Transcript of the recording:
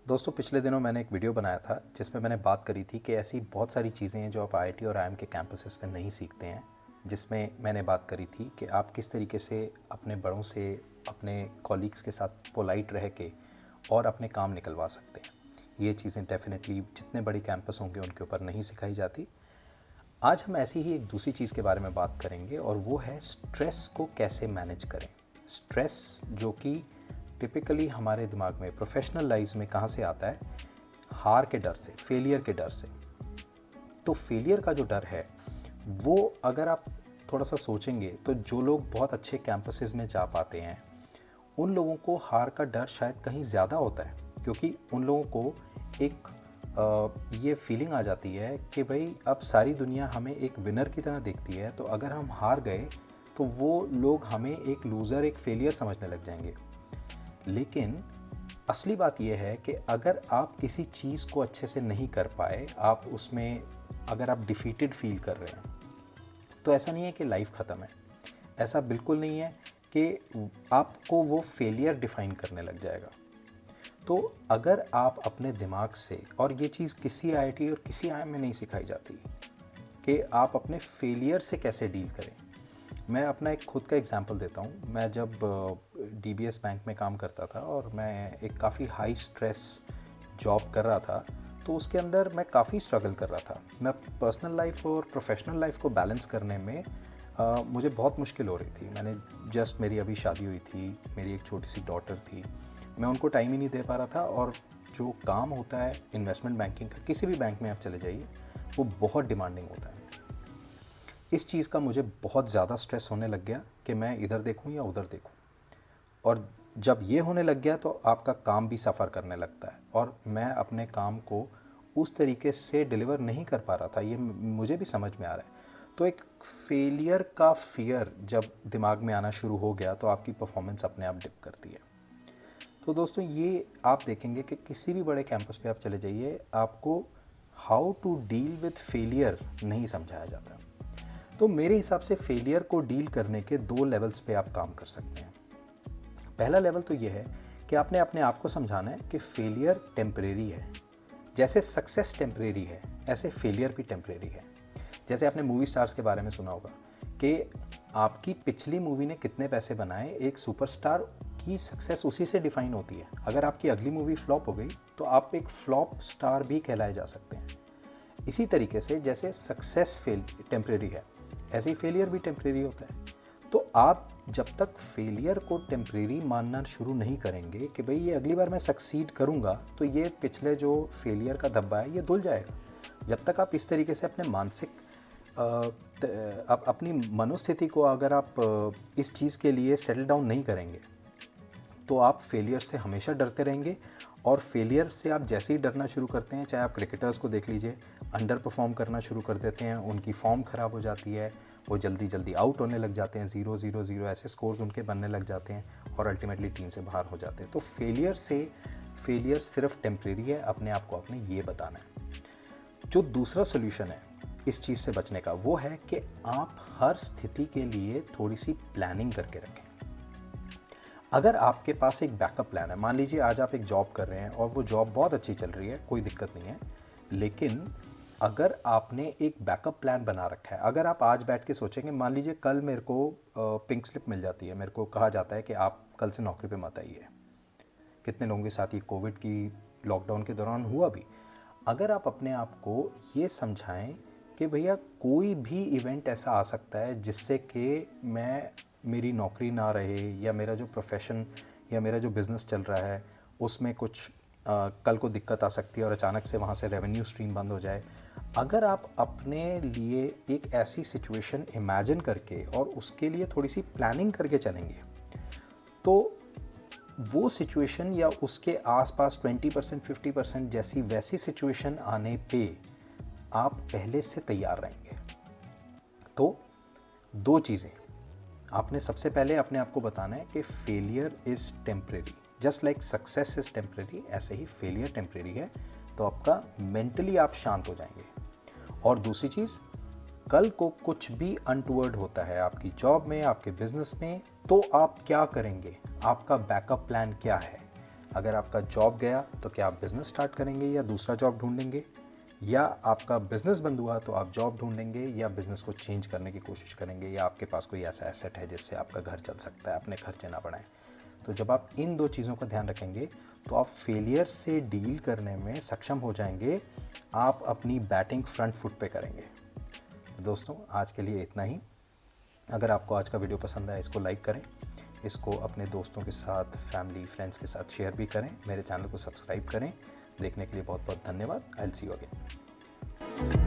दोस्तों पिछले दिनों मैंने एक वीडियो बनाया था जिसमें मैंने बात करी थी कि ऐसी बहुत सारी चीज़ें हैं जो आप आईआईटी और आईएम के कैंपसेस में नहीं सीखते हैं। जिसमें मैंने बात करी थी कि आप किस तरीके से अपने बड़ों से, अपने कॉलीग्स के साथ पोलाइट रह के और अपने काम निकलवा सकते हैं। ये चीज़ें डेफिनेटली जितने बड़े कैंपस होंगे उनके ऊपर नहीं सिखाई जाती। आज हम ऐसी ही एक दूसरी चीज़ के बारे में बात करेंगे और वो है स्ट्रेस को कैसे मैनेज करें। स्ट्रेस जो कि टिपिकली हमारे दिमाग में प्रोफेशनल लाइफ में कहाँ से आता है? हार के डर से, फेलियर के डर से। तो फेलियर का जो डर है वो अगर आप थोड़ा सा सोचेंगे तो जो लोग बहुत अच्छे कैंपसेस में जा पाते हैं उन लोगों को हार का डर शायद कहीं ज़्यादा होता है, क्योंकि उन लोगों को एक ये फीलिंग आ जाती है कि भाई अब सारी दुनिया हमें एक विनर की तरह देखती है, तो अगर हम हार गए तो वो लोग हमें एक लूज़र, एक फेलियर समझने लग जाएंगे। लेकिन असली बात यह है कि अगर आप किसी चीज़ को अच्छे से नहीं कर पाए, आप उसमें अगर आप डिफीटेड फील कर रहे हैं, तो ऐसा नहीं है कि लाइफ ख़त्म है। ऐसा बिल्कुल नहीं है कि आपको वो फेलियर डिफ़ाइन करने लग जाएगा। तो अगर आप अपने दिमाग से, और ये चीज़ किसी आईआईटी और किसी आईआईएम में नहीं सिखाई जाती कि आप अपने फेलियर से कैसे डील करें। मैं अपना एक खुद का एग्जांपल देता हूँ। मैं जब डीबीएस बैंक में काम करता था और मैं एक काफ़ी हाई स्ट्रेस जॉब कर रहा था, तो उसके अंदर मैं काफ़ी स्ट्रगल कर रहा था। मैं पर्सनल लाइफ और प्रोफेशनल लाइफ को बैलेंस करने में मुझे बहुत मुश्किल हो रही थी। मेरी अभी शादी हुई थी, मेरी एक छोटी सी डॉटर थी। मैं उनको टाइम ही नहीं दे पा रहा था, और जो काम होता है इन्वेस्टमेंट बैंकिंग का, किसी भी बैंक में आप चले जाइए, वो बहुत डिमांडिंग होता है। इस चीज़ का मुझे बहुत ज़्यादा स्ट्रेस होने लग गया कि मैं इधर देखूं या उधर देखूं। और जब ये होने लग गया तो आपका काम भी सफ़र करने लगता है, और मैं अपने काम को उस तरीके से डिलीवर नहीं कर पा रहा था। ये मुझे भी समझ में आ रहा है। तो एक फेलियर का फियर जब दिमाग में आना शुरू हो गया तो आपकी परफॉर्मेंस अपने आप डिप करती है। तो दोस्तों ये आप देखेंगे कि किसी भी बड़े कैंपस पे आप चले जाइए, आपको how to deal with failure नहीं समझाया जाता। तो मेरे हिसाब से फेलियर को डील करने के 2 लेवल्स पे आप काम कर सकते हैं। पहला लेवल तो ये है कि आपने अपने आप को समझाना है कि फेलियर टेम्परेरी है। जैसे सक्सेस टेम्परेरी है, ऐसे फेलियर भी टेम्परेरी है। जैसे आपने मूवी स्टार्स के बारे में सुना होगा कि आपकी पिछली मूवी ने कितने पैसे बनाए, एक सुपरस्टार की सक्सेस उसी से डिफाइन होती है। अगर आपकी अगली मूवी फ्लॉप हो गई तो आप एक फ्लॉप स्टार भी कहलाए जा सकते हैं। इसी तरीके से जैसे सक्सेस टेम्परेरी है, ऐसे ही फेलियर भी टेम्परेरी होता है। तो आप जब तक फेलियर को टेम्परेरी मानना शुरू नहीं करेंगे कि भाई ये अगली बार मैं सक्सीड करूंगा, तो ये पिछले जो फेलियर का धब्बा है ये धुल जाएगा। जब तक आप इस तरीके से अपने मानसिक अपनी मनोस्थिति को अगर आप इस चीज़ के लिए सेटल डाउन नहीं करेंगे, तो आप फेलियर से हमेशा डरते रहेंगे। और फेलियर से आप जैसे ही डरना शुरू करते हैं, चाहे आप क्रिकेटर्स को देख लीजिए, अंडर परफॉर्म करना शुरू कर देते हैं, उनकी फॉर्म ख़राब हो जाती है, वो जल्दी जल्दी आउट होने लग जाते हैं, 0-0-0 ऐसे स्कोर्स उनके बनने लग जाते हैं और अल्टीमेटली टीम से बाहर हो जाते हैं। तो फेलियर सिर्फ टेम्परेरी है, अपने आप को आपने ये बताना है। जो दूसरा सोल्यूशन है इस चीज़ से बचने का, वो है कि आप हर स्थिति के लिए थोड़ी सी प्लानिंग करके रखें। अगर आपके पास एक बैकअप प्लान है, मान लीजिए आज आप एक जॉब कर रहे हैं और वो जॉब बहुत अच्छी चल रही है, कोई दिक्कत नहीं है, लेकिन अगर आपने एक बैकअप प्लान बना रखा है, अगर आप आज बैठ के सोचेंगे, मान लीजिए कल मेरे को पिंक स्लिप मिल जाती है, मेरे को कहा जाता है कि आप कल से नौकरी पे मत आइए। कितने लोगों के साथ ये कोविड की लॉकडाउन के दौरान हुआ भी। अगर आप अपने आप को ये समझाएं कि भैया कोई भी इवेंट ऐसा आ सकता है जिससे कि मेरी नौकरी ना रहे, या मेरा जो प्रोफेशन या मेरा जो बिज़नेस चल रहा है उसमें कुछ कल को दिक्कत आ सकती है और अचानक से वहाँ से रेवेन्यू स्ट्रीम बंद हो जाए। अगर आप अपने लिए एक ऐसी सिचुएशन इमेजिन करके और उसके लिए थोड़ी सी प्लानिंग करके चलेंगे, तो वो सिचुएशन या उसके आसपास 20% 50% जैसी वैसी सिचुएशन आने पे आप पहले से तैयार रहेंगे। तो 2 चीज़ें आपने सबसे पहले अपने आप को बताना है कि failure is temporary, just like success is temporary, ऐसे ही फेलियर टेम्परेरी है। तो आपका मेंटली आप शांत हो जाएंगे। और दूसरी चीज़, कल को कुछ भी अनटूवर्ड होता है आपकी जॉब में, आपके बिजनेस में, तो आप क्या करेंगे, आपका बैकअप प्लान क्या है। अगर आपका जॉब गया तो क्या आप बिज़नेस स्टार्ट करेंगे या दूसरा जॉब ढूंढेंगे, या आपका बिज़नेस बंद हुआ तो आप जॉब ढूंढेंगे या बिज़नेस को चेंज करने की कोशिश करेंगे, या आपके पास कोई ऐसा एसेट है जिससे आपका घर चल सकता है, अपने खर्चे ना बढ़ाएं। तो जब आप इन 2 चीज़ों का ध्यान रखेंगे तो आप फेलियर से डील करने में सक्षम हो जाएंगे, आप अपनी बैटिंग फ्रंट फुट पे करेंगे। दोस्तों, आज के लिए इतना ही। अगर आपको आज का वीडियो पसंद आया, इसको लाइक करें, इसको अपने दोस्तों के साथ, फैमिली, फ्रेंड्स के साथ शेयर भी करें, मेरे चैनल को सब्सक्राइब करें। देखने के लिए बहुत बहुत धन्यवाद। I will see you again.